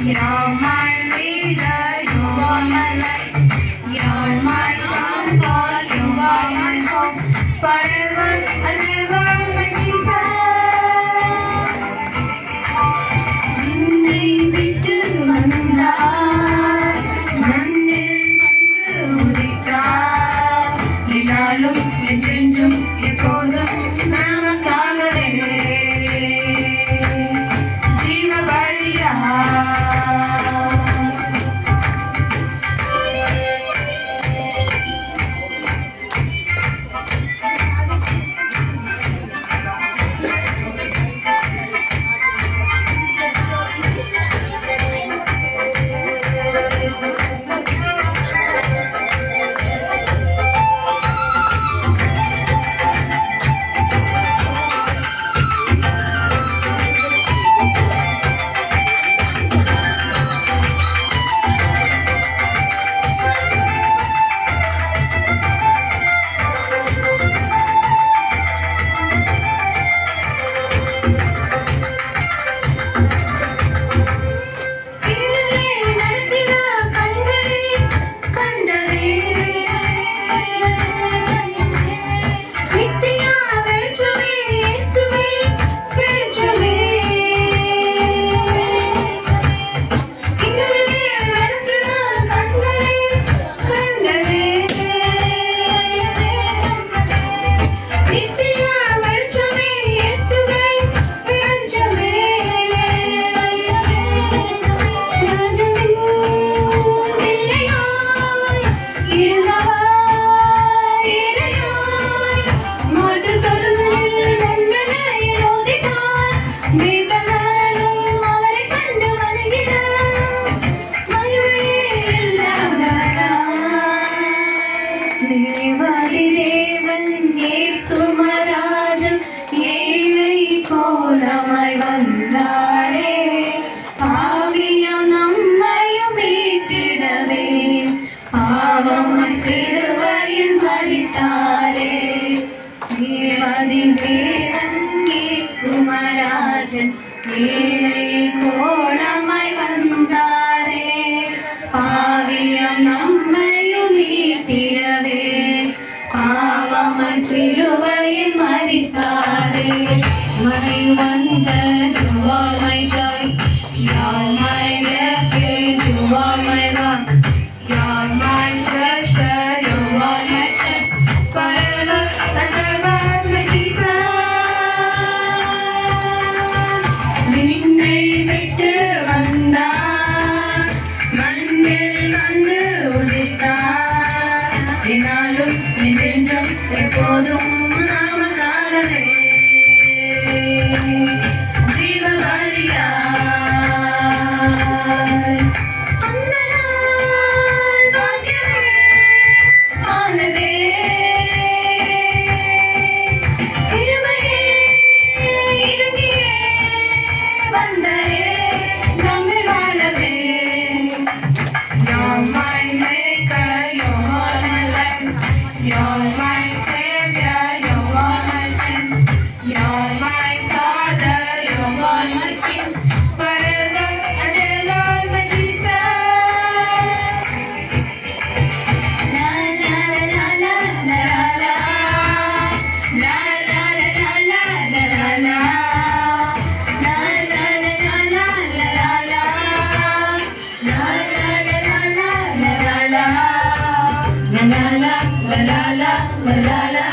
You're my leader, you are my light. You're my comfort, you are my hope. Forever and ever, my Jesus. உன்னை விட்டு வந்தார், மண்ணில் வந்து உதித்தார். என்னாலும் என்றென்றும் எப்போதும் நமக்காகவே ஜீவ பலியா. தேவன் இயேசு மராஜன் ஏழை கோலமாய் வந்தாரே, பாவியம் நம்மையும் மீட்டிடவே பாவமாய் சிலுவையில் மரித்தாரே. தேவன் இயேசு மராஜன் ஏழை கோலமாய் வந்தாரே, பாவியம் நம்மையும் மீட்டிடவே பாவமாய் சிலுவையில் மரித்தாரே. My wonder, you are my joy, you're my refuge, you are my rock, you're my treasure, you are my trust, forever and ever, my Jesus. நின்னை விட்டு வந்தார், மண்ணில் வந்து உதித்தார். என்னாலும் என்றென்றும் எப்போதும் நாமக்காகவே ஜீவ பலியாய். அந்த நாள் பாக்கியமே ஆனதே, கிருபையே இறங்கியே வந்தாரே நம்மை வாழவே. You're my maker, you're my life, you're my savior, you're my strength, you're my father, you're my king, forever and ever, my Jesus. La la la la la la la la la la la la la la. La la la la la la la la. La la la la la la la la. La la la la la la la la.